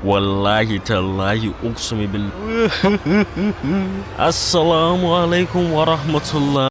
Wallahi tallahi uqsumi bil. Assalamu alaikum wa rahmatullah.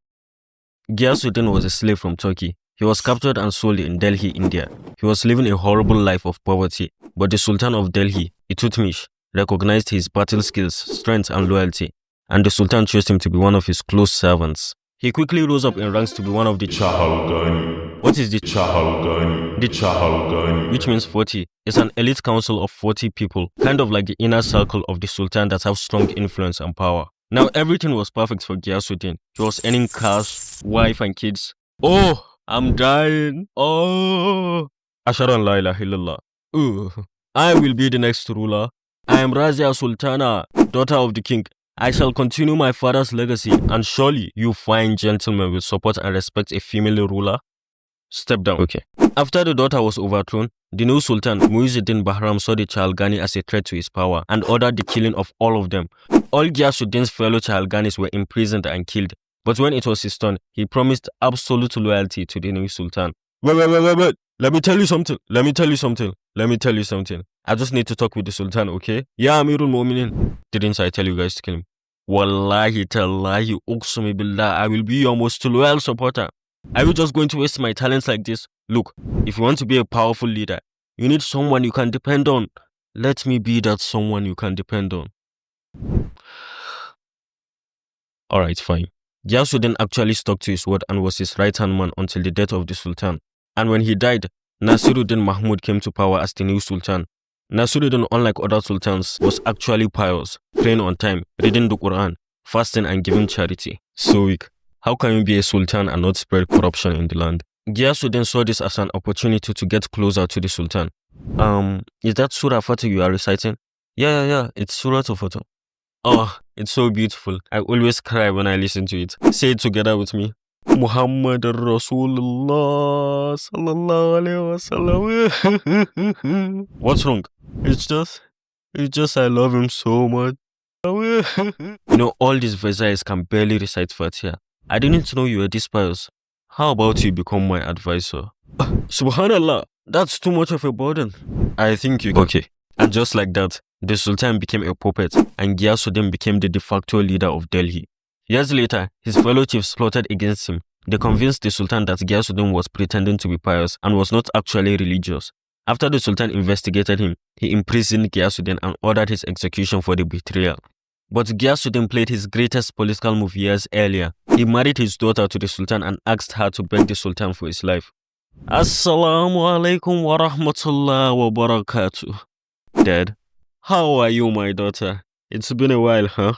Ghiyasuddin was a slave from Turkey. He was captured and sold in Delhi, India. He was living a horrible life of poverty, but the Sultan of Delhi, Iltutmish, recognized his battle skills, strength, and loyalty, and the Sultan chose him to be one of his close servants. He quickly rose up in ranks to be one of the Chahalgani. What is the Chahalgani. The Chahalgani. which means 40, is an elite council of 40 people, kind of like the inner circle of the Sultan that have strong influence and power. Now everything was perfect for Ghiyasuddin. He was earning cash, wife and kids. Oh, I'm dying. Oh. Ashhadu an la ilaha illallah. I will be the next ruler. I am Razia Sultana, daughter of the king. I shall continue my father's legacy, and surely you fine gentlemen will support and respect a female ruler. Step down. Okay. After the daughter was overthrown, the new Sultan, Muizzuddin Bahram, saw the Chahalgani as a threat to his power and ordered the killing of all of them. All Ghiyasuddin's fellow Chahalganis were imprisoned and killed, but when it was his turn, he promised absolute loyalty to the new Sultan. Wait. Let me tell you something. I just need to talk with the Sultan, okay? Yeah, Amirul Mu'minin. Didn't I tell you guys to kill him? Wallahi tallahi uqsumi billah, I will be your most loyal supporter. Are you just going to waste my talents like this? Look, if you want to be a powerful leader, you need someone you can depend on. Let me be that someone you can depend on. Alright, fine. Ghiyasuddin actually stuck to his word and was his right-hand man until the death of the Sultan. And when he died, Nasiruddin Mahmud came to power as the new Sultan. Nasiruddin, unlike other sultans, was actually pious, praying on time, reading the Quran, fasting and giving charity. So weak. How can you be a sultan and not spread corruption in the land? Ghiyasuddin saw this as an opportunity to get closer to the sultan. Is that Surah Fatih you are reciting? Yeah, it's Surah Fatih. Oh, it's so beautiful. I always cry when I listen to it. Say it together with me. Muhammad Rasulullah sallallahu alaihi wasallam. What's wrong? It's just I love him so much. All these verses can barely recite Fatiha. I didn't know you were this pious. How about you become my advisor? Subhanallah, that's too much of a burden. I think you can. Okay. And just like that, the Sultan became a puppet and Ghiyasuddin became the de facto leader of Delhi. Years later, his fellow chiefs plotted against him. They convinced the Sultan that Ghiyasuddin was pretending to be pious and was not actually religious. After the Sultan investigated him, he imprisoned Ghiyasuddin and ordered his execution for the betrayal. But Ghiyasuddin played his greatest political move years earlier. He married his daughter to the Sultan and asked her to beg the Sultan for his life. Assalamu alaikum wa rahmatullah wa barakatuh. Dad, how are you, my daughter? It's been a while, huh?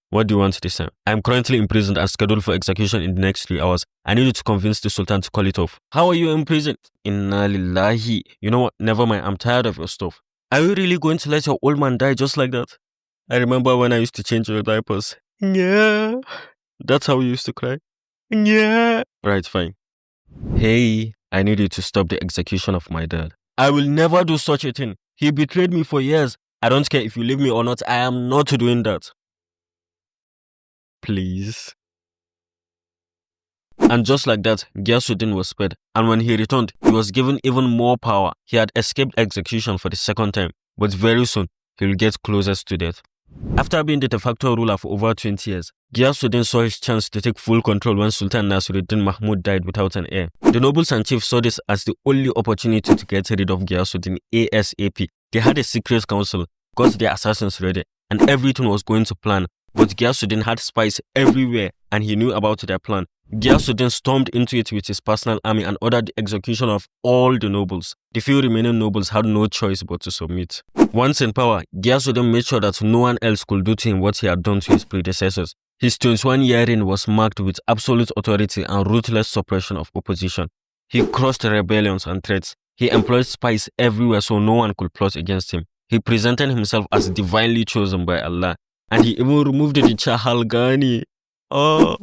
What do you want this time? I'm currently imprisoned and scheduled for execution in the next 3 hours. I need you to convince the Sultan to call it off. How are you imprisoned? Inna lillahi. You know what? Never mind. I'm tired of your stuff. Are you really going to let your old man die just like that? I remember when I used to change your diapers. Yeah. That's how you used to cry. Yeah. Right, fine. Hey, I need you to stop the execution of my dad. I will never do such a thing. He betrayed me for years. I don't care if you leave me or not. I am not doing that. Please. And just like that, Ghiyasuddin was spared. And when he returned, he was given even more power. He had escaped execution for the second time. But very soon, he will get closest to death. After being the de facto ruler for over 20 years, Ghiyasuddin saw his chance to take full control when Sultan Nasiruddin Mahmud died without an heir. The nobles and chiefs saw this as the only opportunity to get rid of Ghiyasuddin ASAP. They had a secret council, got their assassins ready, and everything was going to plan. But Ghiyasuddin had spies everywhere and he knew about their plan. Ghiyasuddin stormed into it with his personal army and ordered the execution of all the nobles. The few remaining nobles had no choice but to submit. Once in power, Ghiyasuddin made sure that no one else could do to him what he had done to his predecessors. His 21-year reign was marked with absolute authority and ruthless suppression of opposition. He crushed rebellions and threats. He employed spies everywhere so no one could plot against him. He presented himself as divinely chosen by Allah. And he even removed the Chahalgani. Oh,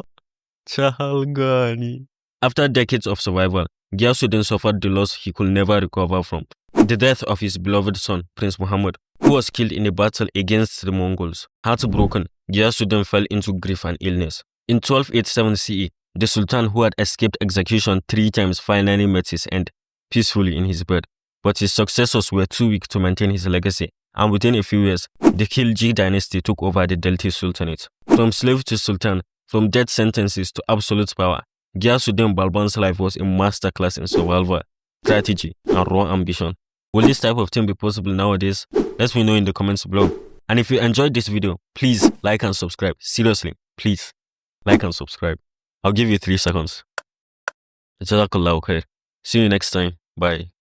Chahalgani. After decades of survival, Ghiyasuddin suffered the loss he could never recover from. The death of his beloved son, Prince Muhammad, who was killed in a battle against the Mongols. Heartbroken, Ghiyasuddin fell into grief and illness. In 1287 CE, the Sultan who had escaped execution 3 times finally met his end, peacefully in his bed. But his successors were too weak to maintain his legacy, and within a few years, the Khilji dynasty took over the Delhi Sultanate. From slave to sultan, from death sentences to absolute power, Ghiyasuddin Balban's life was a masterclass in survival, strategy, and raw ambition. Will this type of thing be possible nowadays? Let me know in the comments below. And if you enjoyed this video, please like and subscribe. Seriously, please like and subscribe. I'll give you 3 seconds. Jazakallahu khair. See you next time. Bye.